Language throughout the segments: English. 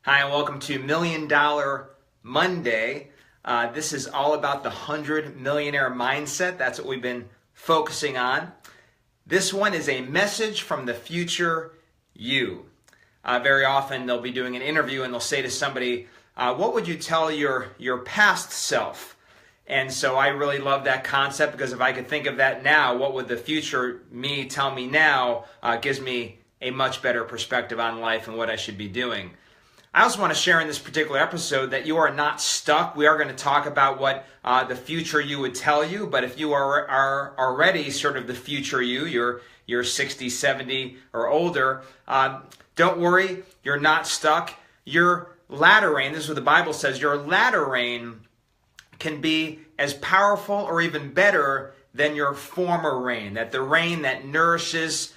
Hi, and welcome to Million Dollar Monday. This is all about the 100 Millionaire Mindset. That's what we've been focusing on. This one is a message from the future you. Very often they'll be doing an interview and they'll say to somebody, what would you tell your past self? And so I really love that concept, because if I could think of that now, what would the future me tell me now, gives me a much better perspective on life and what I should be doing. I also want to share in this particular episode that you are not stuck. We are going to talk about what the future you would tell you, but if you are already sort of the future you're 60, 70 or older, don't worry, you're not stuck. Your latter rain, this is what the Bible says, your latter rain can be as powerful or even better than your former rain, that the rain that nourishes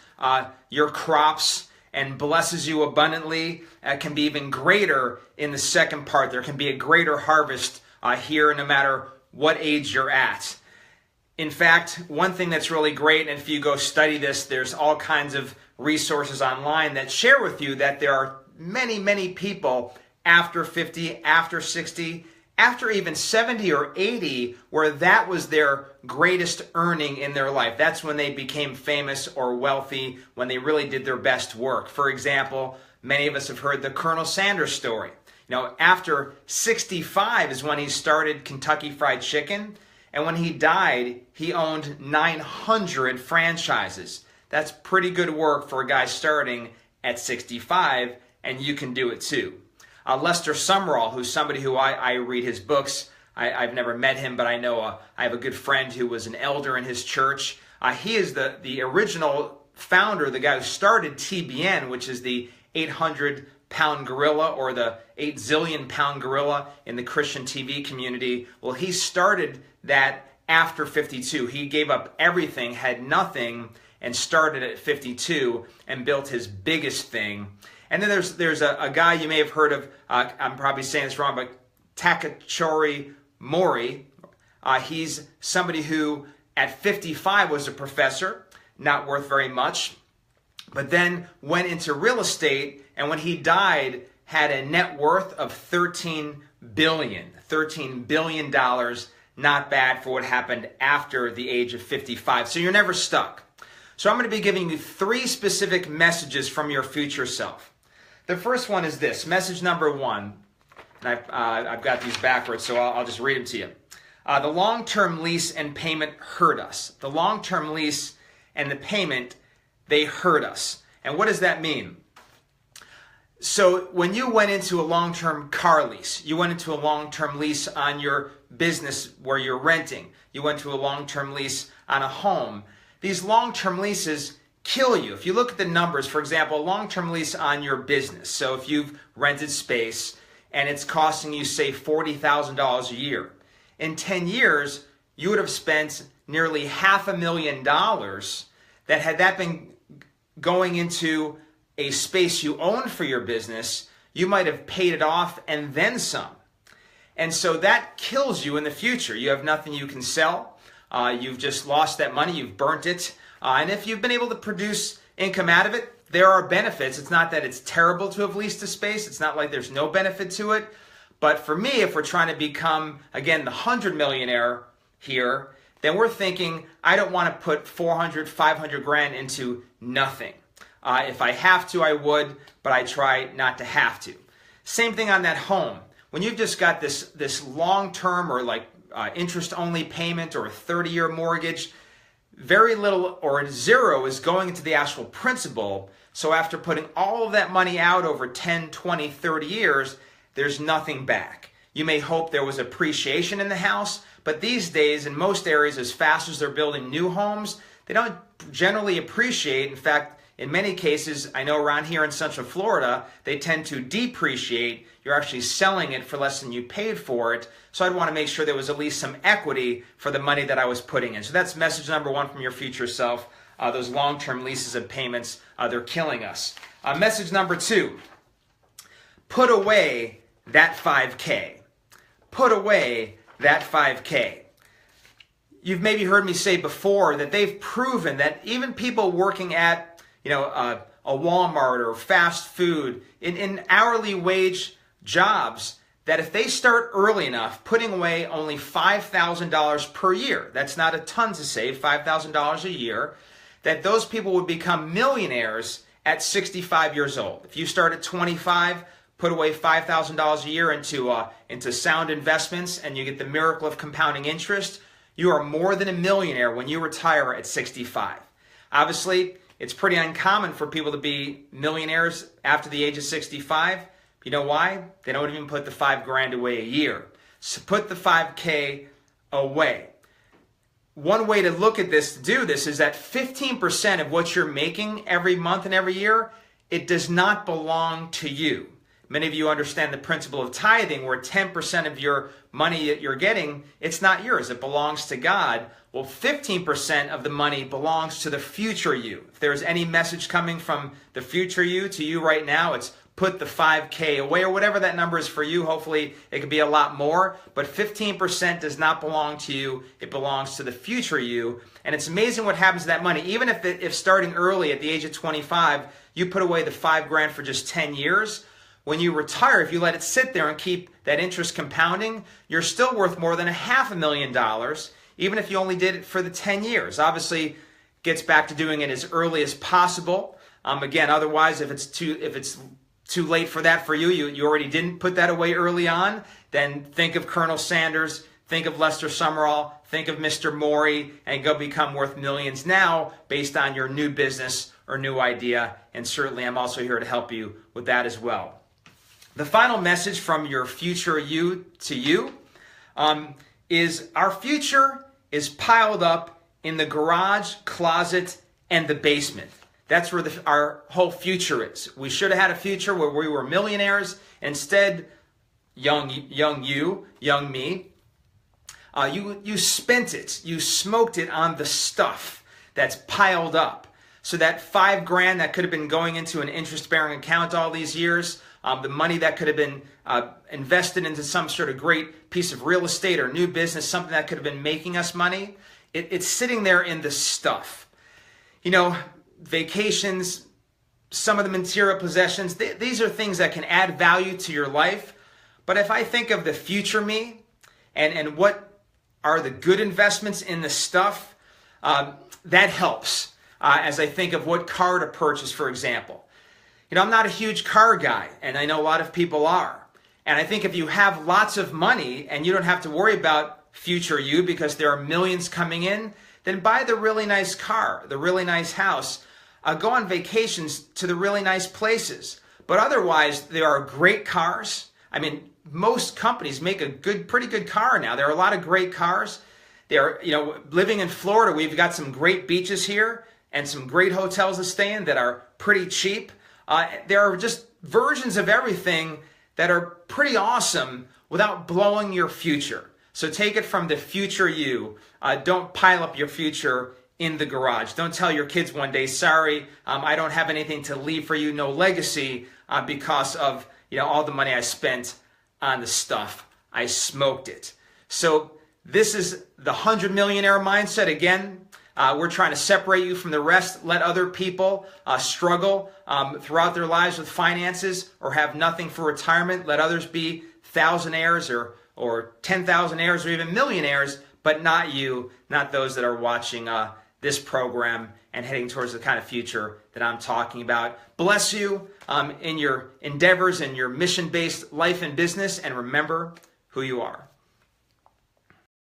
your crops and blesses you abundantly can be even greater in the second part. There can be a greater harvest here no matter what age you're at. In fact, one thing that's really great, and if you go study this, there's all kinds of resources online that share with you that there are many, many people after 50, after 60, after even 70 or 80, where that was their greatest earning in their life. That's when they became famous or wealthy, when they really did their best work. For example, many of us have heard the Colonel Sanders story. You know, after 65 is when he started Kentucky Fried Chicken, and when he died, he owned 900 franchises. That's pretty good work for a guy starting at 65, and you can do it too. Lester Sumrall, who's somebody who I read his books. I've never met him, but I know I have a good friend who was an elder in his church. He is the original founder, the guy who started TBN, which is the 800-pound gorilla, or the 8 zillion-pound gorilla in the Christian TV community. Well, he started that after 52. He gave up everything, had nothing, and started at 52 and built his biggest thing. And then there's a guy you may have heard of, I'm probably saying this wrong, but Takachori Mori. He's somebody who at 55 was a professor, not worth very much, but then went into real estate, and when he died, had a net worth of $13 billion, not bad for what happened after the age of 55. So you're never stuck. So I'm going to be giving you 3 specific messages from your future self. The first one is this, message number 1, and I've got these backwards, so I'll just read them to you. The long-term lease and payment hurt us. The long-term lease and the payment, they hurt us. And what does that mean? So when you went into a long-term car lease, you went into a long-term lease on your business where you're renting, you went to a long-term lease on a home, these long-term leases kill you. If you look at the numbers, for example, a long-term lease on your business. So if you've rented space and it's costing you, say, $40,000 a year, in 10 years, you would have spent nearly $500,000 that had that been going into a space you owned for your business, you might have paid it off and then some. And so that kills you in the future. You have nothing you can sell. You've just lost that money. You've burnt it. And if you've been able to produce income out of it, there are benefits. It's not that it's terrible to have leased a space. It's not like there's no benefit to it. But for me, if we're trying to become, again, the 100 millionaire here, then we're thinking, I don't want to put 400, 500 grand into nothing. If I have to, I would, but I try not to have to. Same thing on that home. When you've just got this long-term or like interest-only payment or a 30-year mortgage, very little or zero is going into the actual principal. So after putting all of that money out over 10, 20, 30 years, there's nothing back. You may hope there was appreciation in the house, but these days in most areas, as fast as they're building new homes, they don't generally appreciate. In fact, in many cases, I know around here in Central Florida, they tend to depreciate. You're actually selling it for less than you paid for it. So I'd want to make sure there was at least some equity for the money that I was putting in. So that's message number 1 from your future self. Those long-term leases and payments, they're killing us. Message number 2, put away that 5K. Put away that 5K. You've maybe heard me say before that they've proven that even people working at a Walmart or fast food in hourly wage jobs that if they start early enough, putting away only $5,000 per year, that's not a ton to save, $5,000 a year, that those people would become millionaires at 65 years old. If you start at 25, put away $5,000 a year into sound investments, and you get the miracle of compounding interest, you are more than a millionaire when you retire at 65. Obviously, it's pretty uncommon for people to be millionaires after the age of 65. You know why? They don't even put the $5,000 away a year. So put the $5K away. One way to look at this, to do this, is that 15% of what you're making every month and every year, it does not belong to you. Many of you understand the principle of tithing, where 10% of your money that you're getting, it's not yours, it belongs to God. Well, 15% of the money belongs to the future you. If there's any message coming from the future you to you right now, it's put the $5K away, or whatever that number is for you. Hopefully it could be a lot more, but 15% does not belong to you. It belongs to the future you. And it's amazing what happens to that money. Even if starting early at the age of 25, you put away the $5,000 for just 10 years, when you retire, if you let it sit there and keep that interest compounding, you're still worth more than $500,000, even if you only did it for the 10 years. Obviously, gets back to doing it as early as possible. Again, otherwise, if it's too late for that for you, you already didn't put that away early on, then think of Colonel Sanders, think of Lester Summerall, think of Mr. Morey, and go become worth millions now based on your new business or new idea. And certainly I'm also here to help you with that as well. The final message from your future you to you is our future is piled up in the garage, closet, and the basement. That's where our whole future is. We should have had a future where we were millionaires. Instead, young me, you spent it. You smoked it on the stuff that's piled up. So that $5,000 that could have been going into an interest-bearing account all these years, the money that could have been invested into some sort of great piece of real estate or new business, something that could have been making us money, it's sitting there in the stuff. You know, vacations, some of the material possessions, these are things that can add value to your life. But if I think of the future me and what are the good investments in the stuff, that helps. As I think of what car to purchase, for example. You know, I'm not a huge car guy, and I know a lot of people are. And I think if you have lots of money and you don't have to worry about future you because there are millions coming in, then buy the really nice car, the really nice house. Go on vacations to the really nice places. But otherwise, there are great cars. I mean, most companies make a pretty good car now. There are a lot of great cars. Living in Florida, we've got some great beaches here and some great hotels to stay in that are pretty cheap. There are just versions of everything that are pretty awesome without blowing your future. So take it from the future you. Don't pile up your future in the garage. Don't tell your kids one day, sorry, I don't have anything to leave for you, no legacy, because of all the money I spent on the stuff. I smoked it. So this is the 100 Millionaire Mindset. Again, we're trying to separate you from the rest. Let other people struggle throughout their lives with finances or have nothing for retirement. Let others be thousandaires or 10,000aires or even millionaires, but not you, not those that are watching this program and heading towards the kind of future that I'm talking about. Bless you in your endeavors and your mission-based life and business, and remember who you are.